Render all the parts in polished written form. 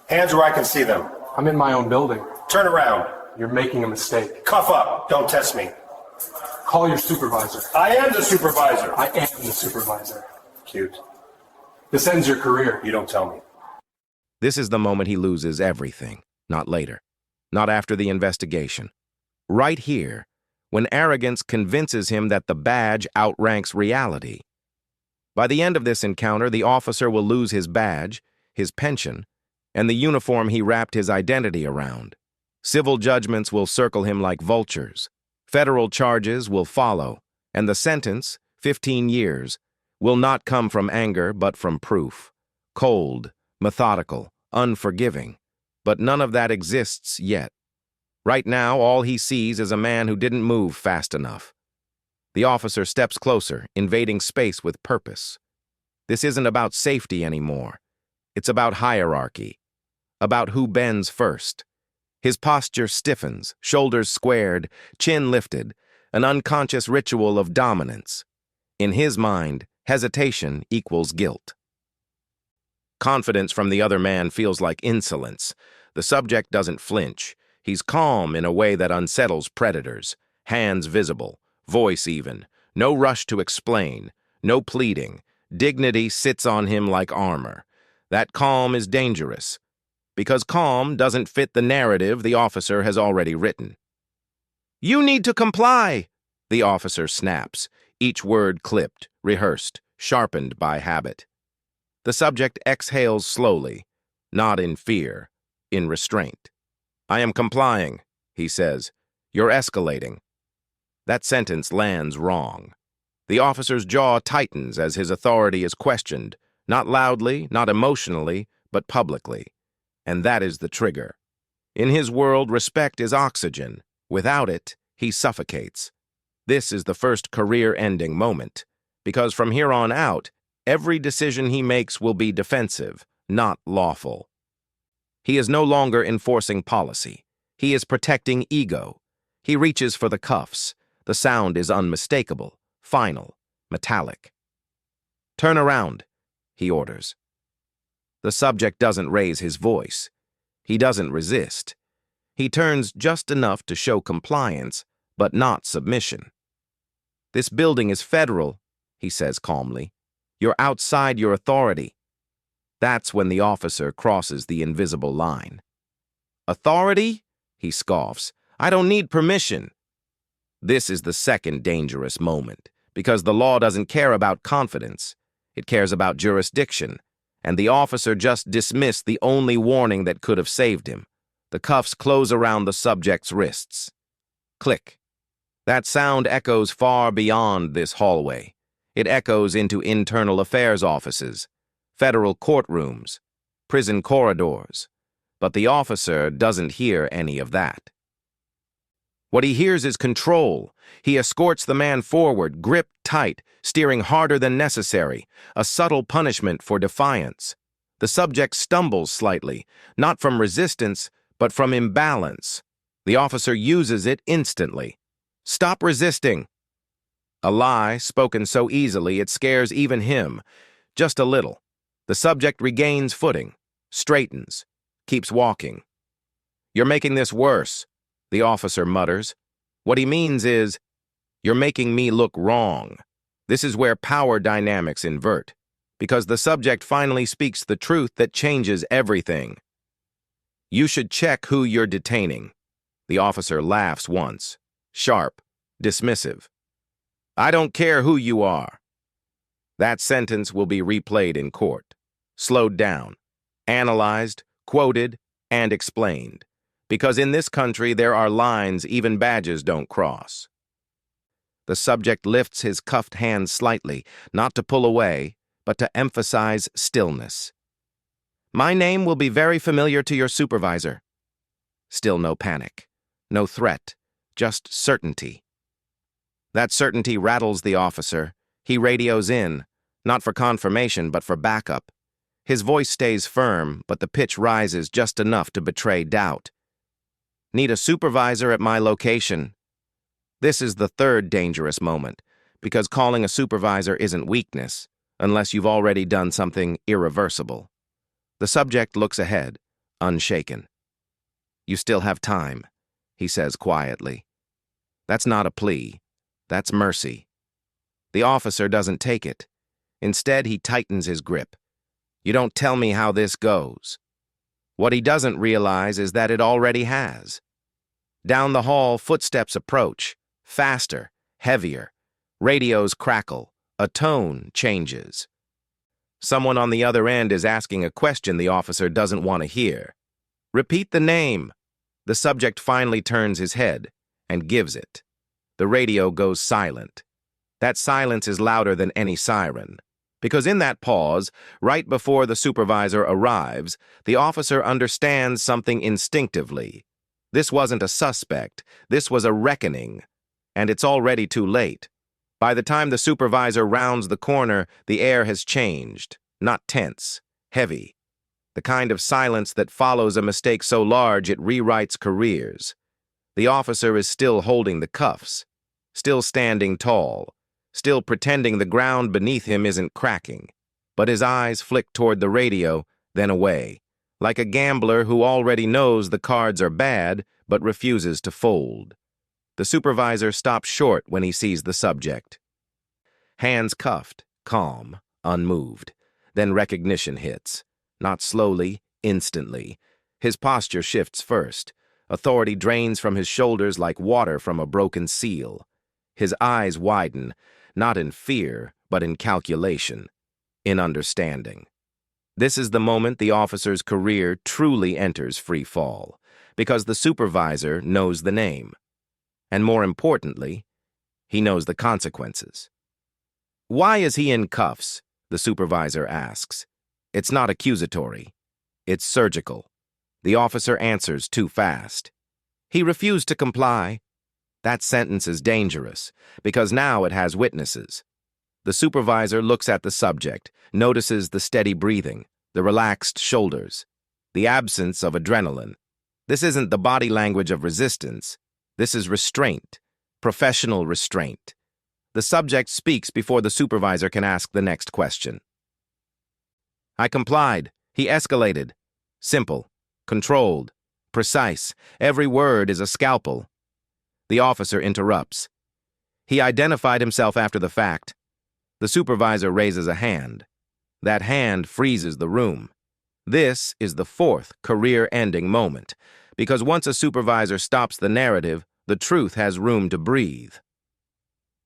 Hands where I can see them. I'm in my own building. Turn around. You're making a mistake. Cuff up. Don't test me. Call your supervisor. I am the supervisor. I am the supervisor. Cute. This ends your career. You don't tell me. This is the moment he loses everything, not later, not after the investigation. Right here, when arrogance convinces him that the badge outranks reality. By the end of this encounter, the officer will lose his badge, his pension, and the uniform he wrapped his identity around. Civil judgments will circle him like vultures. Federal charges will follow, and the sentence, 15 years, will not come from anger but from proof. Cold, methodical, unforgiving. But none of that exists yet. Right now, all he sees is a man who didn't move fast enough. The officer steps closer, invading space with purpose. This isn't about safety anymore. It's about hierarchy, about who bends first. His posture stiffens, shoulders squared, chin lifted, an unconscious ritual of dominance. In his mind, hesitation equals guilt. Confidence from the other man feels like insolence. The subject doesn't flinch. He's calm in a way that unsettles predators. Hands visible, voice even. No rush to explain, no pleading. Dignity sits on him like armor. That calm is dangerous, because calm doesn't fit the narrative the officer has already written. "You need to comply," the officer snaps, each word clipped, rehearsed, sharpened by habit. The subject exhales slowly, not in fear, in restraint. "I am complying," he says. "You're escalating." That sentence lands wrong. The officer's jaw tightens as his authority is questioned, not loudly, not emotionally, but publicly. And that is the trigger. In his world, respect is oxygen. Without it, he suffocates. This is the first career-ending moment, because from here on out, every decision he makes will be defensive, not lawful. He is no longer enforcing policy. He is protecting ego. He reaches for the cuffs. The sound is unmistakable, final, metallic. "Turn around," he orders. The subject doesn't raise his voice. He doesn't resist. He turns just enough to show compliance, but not submission. "This building is federal," he says calmly. "You're outside your authority." That's when the officer crosses the invisible line. "Authority?" he scoffs. "I don't need permission." This is the second dangerous moment, because the law doesn't care about confidence. It cares about jurisdiction, and the officer just dismissed the only warning that could have saved him. The cuffs close around the subject's wrists. Click. That sound echoes far beyond this hallway. It echoes into internal affairs offices, federal courtrooms, prison corridors. But the officer doesn't hear any of that. What he hears is control. He escorts the man forward, gripped tight, steering harder than necessary, a subtle punishment for defiance. The subject stumbles slightly, not from resistance, but from imbalance. The officer uses it instantly. "Stop resisting." A lie, spoken so easily it scares even him, just a little. The subject regains footing, straightens, keeps walking. "You're making this worse," the officer mutters. What he means is, "You're making me look wrong." This is where power dynamics invert, because the subject finally speaks the truth that changes everything. "You should check who you're detaining." The officer laughs once, sharp, dismissive. "I don't care who you are." That sentence will be replayed in court, slowed down, analyzed, quoted, and explained. Because in this country there are lines even badges don't cross. The subject lifts his cuffed hand slightly, not to pull away, but to emphasize stillness. "My name will be very familiar to your supervisor." Still no panic, no threat, just certainty. That certainty rattles the officer. He radios in, not for confirmation, but for backup. His voice stays firm, but the pitch rises just enough to betray doubt. "Need a supervisor at my location." This is the third dangerous moment, because calling a supervisor isn't weakness, unless you've already done something irreversible. The subject looks ahead, unshaken. "You still have time," he says quietly. That's not a plea. That's mercy. The officer doesn't take it. Instead, he tightens his grip. "You don't tell me how this goes." What he doesn't realize is that it already has. Down the hall, footsteps approach, faster, heavier. Radios crackle. A tone changes. Someone on the other end is asking a question the officer doesn't want to hear. "Repeat the name." The subject finally turns his head and gives it. The radio goes silent. That silence is louder than any siren. Because in that pause, right before the supervisor arrives, the officer understands something instinctively. This wasn't a suspect. This was a reckoning. And it's already too late. By the time the supervisor rounds the corner, the air has changed. Not tense, heavy. The kind of silence that follows a mistake so large it rewrites careers. The officer is still holding the cuffs, still standing tall, still pretending the ground beneath him isn't cracking. But his eyes flick toward the radio, then away, like a gambler who already knows the cards are bad but refuses to fold. The supervisor stops short when he sees the subject. Hands cuffed, calm, unmoved. Then recognition hits. Not slowly, instantly. His posture shifts first. Authority drains from his shoulders like water from a broken seal. His eyes widen, not in fear, but in calculation, in understanding. This is the moment the officer's career truly enters free fall, because the supervisor knows the name. And more importantly, he knows the consequences. "Why is he in cuffs?" the supervisor asks. It's not accusatory. It's surgical. The officer answers too fast. "He refused to comply." That sentence is dangerous, because now it has witnesses. The supervisor looks at the subject, notices the steady breathing, the relaxed shoulders, the absence of adrenaline. This isn't the body language of resistance. This is restraint, professional restraint. The subject speaks before the supervisor can ask the next question. "I complied. He escalated." Simple, controlled, precise. Every word is a scalpel. The officer interrupts. "He identified himself after the fact." The supervisor raises a hand. That hand freezes the room. This is the fourth career-ending moment, because once a supervisor stops the narrative, the truth has room to breathe.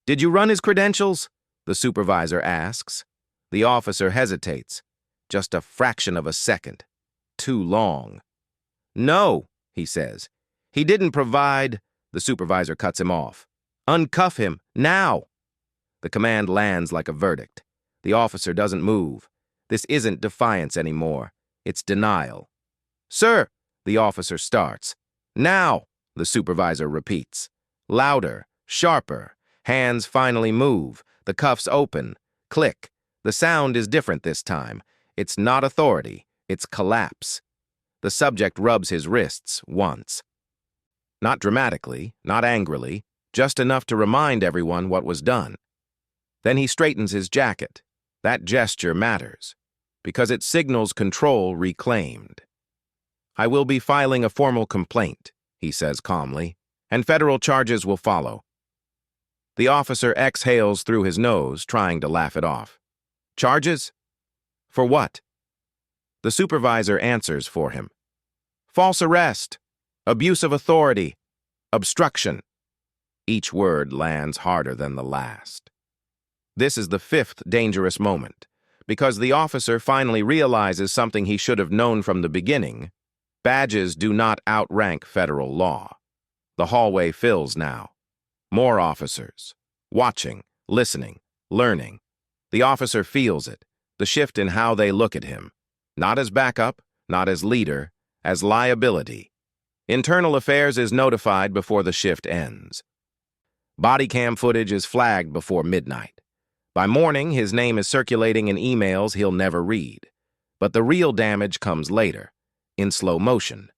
"Did you run his credentials?" the supervisor asks. The officer hesitates. Just a fraction of a second. Too long. "No," he says. "He didn't provide—" The supervisor cuts him off. "Uncuff him, now!" The command lands like a verdict. The officer doesn't move. This isn't defiance anymore. It's denial. "Sir," the officer starts. "Now," the supervisor repeats. Louder, sharper. Hands finally move. The cuffs open. Click. The sound is different this time. It's not authority. It's collapse. The subject rubs his wrists once. Not dramatically, not angrily, just enough to remind everyone what was done. Then he straightens his jacket. That gesture matters, because it signals control reclaimed. "I will be filing a formal complaint," he says calmly, "and federal charges will follow." The officer exhales through his nose, trying to laugh it off. "Charges? For what?" The supervisor answers for him. "False arrest, abuse of authority, obstruction." Each word lands harder than the last. This is the fifth dangerous moment, because the officer finally realizes something he should have known from the beginning. Badges do not outrank federal law. The hallway fills now. More officers, watching, listening, learning. The officer feels it, the shift in how they look at him. Not as backup, not as leader, as liability. Internal Affairs is notified before the shift ends. Bodycam footage is flagged before midnight. By morning, his name is circulating in emails he'll never read. But the real damage comes later, in slow motion.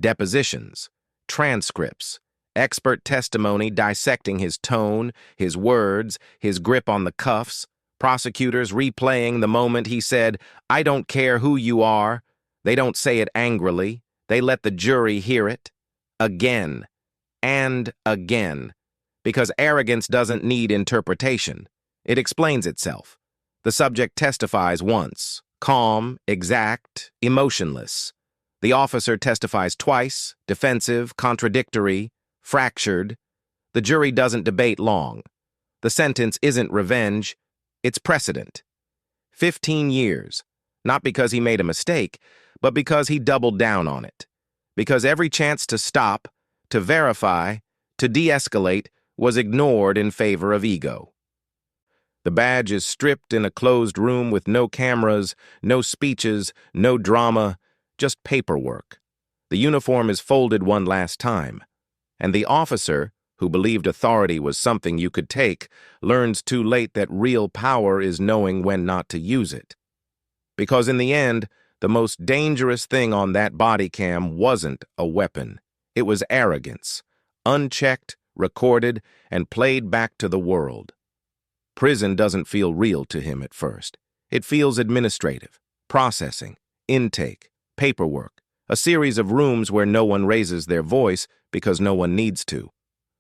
Depositions, transcripts, expert testimony dissecting his tone, his words, his grip on the cuffs, prosecutors replaying the moment he said, "I don't care who you are." They don't say it angrily. They let the jury hear it again and again, because arrogance doesn't need interpretation. It explains itself. The subject testifies once, calm, exact, emotionless. The officer testifies twice, defensive, contradictory, fractured. The jury doesn't debate long. The sentence isn't revenge, it's precedent. 15 years, not because he made a mistake, but because he doubled down on it. Because every chance to stop, to verify, to de-escalate was ignored in favor of ego. The badge is stripped in a closed room with no cameras, no speeches, no drama, just paperwork. The uniform is folded one last time, and the officer, who believed authority was something you could take, learns too late that real power is knowing when not to use it. Because in the end, the most dangerous thing on that body cam wasn't a weapon. It was arrogance, unchecked, recorded, and played back to the world. Prison doesn't feel real to him at first. It feels administrative, processing, intake, paperwork, a series of rooms where no one raises their voice because no one needs to.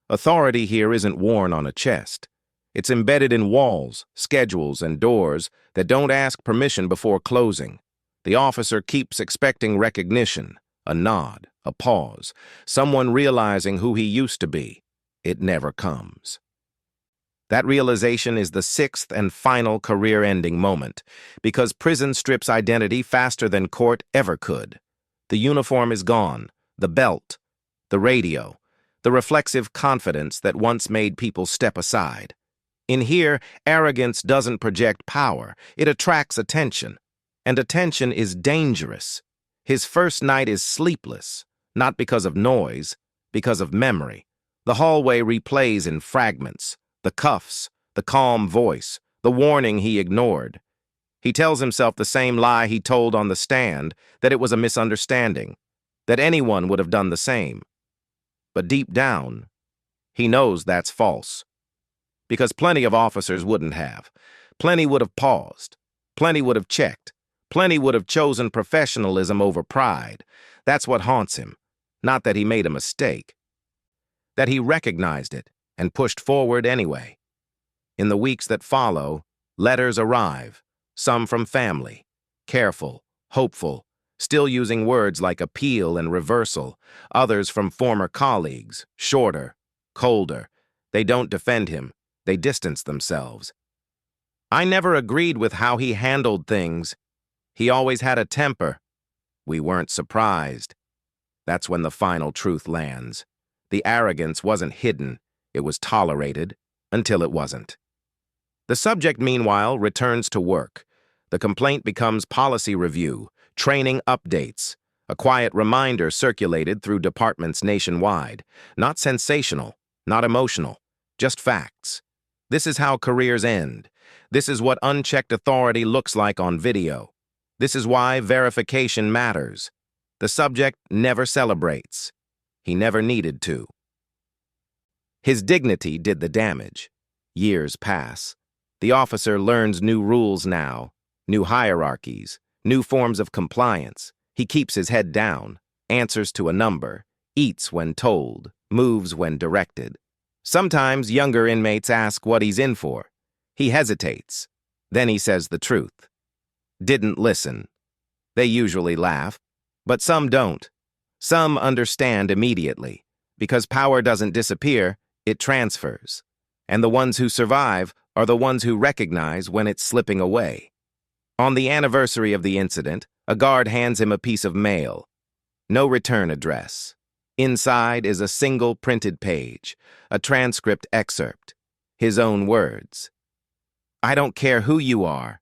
Authority here isn't worn on a chest. It's embedded in walls, schedules, and doors that don't ask permission before closing. The officer keeps expecting recognition, a nod, a pause, someone realizing who he used to be. It never comes. That realization is the sixth and final career-ending moment, because prison strips identity faster than court ever could. The uniform is gone, the belt, the radio, the reflexive confidence that once made people step aside. In here, arrogance doesn't project power, it attracts attention. And attention is dangerous. His first night is sleepless, not because of noise, because of memory. The hallway replays in fragments. The cuffs, the calm voice, the warning he ignored. He tells himself the same lie he told on the stand, that it was a misunderstanding, that anyone would have done the same. But deep down, he knows that's false. Because plenty of officers wouldn't have. Plenty would have paused. Plenty would have checked. Plenty would have chosen professionalism over pride. That's what haunts him. Not that he made a mistake. That he recognized it and pushed forward anyway. In the weeks that follow, letters arrive, some from family, careful, hopeful, still using words like appeal and reversal, others from former colleagues, shorter, colder. They don't defend him, they distance themselves. I never agreed with how he handled things. He always had a temper. We weren't surprised. That's when the final truth lands. The arrogance wasn't hidden. It was tolerated until it wasn't. The subject, meanwhile, returns to work. The complaint becomes policy review, training updates, a quiet reminder circulated through departments nationwide. Not sensational, not emotional, just facts. This is how careers end. This is what unchecked authority looks like on video. This is why verification matters. The subject never celebrates. He never needed to. His dignity did the damage. Years pass. The officer learns new rules now, new hierarchies, new forms of compliance. He keeps his head down, answers to a number, eats when told, moves when directed. Sometimes younger inmates ask what he's in for. He hesitates. Then he says the truth. Didn't listen. They usually laugh, but some don't. Some understand immediately, because power doesn't disappear, it transfers. And the ones who survive are the ones who recognize when it's slipping away. On the anniversary of the incident, a guard hands him a piece of mail. No return address. Inside is a single printed page, a transcript excerpt. His own words. I don't care who you are.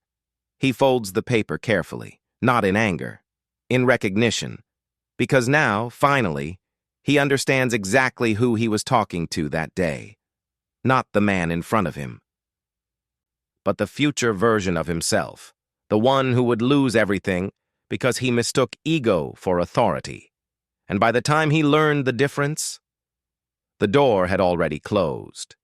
He folds the paper carefully, not in anger, in recognition. Because now, finally, he understands exactly who he was talking to that day. Not the man in front of him, but the future version of himself, the one who would lose everything because he mistook ego for authority. And by the time he learned the difference, the door had already closed.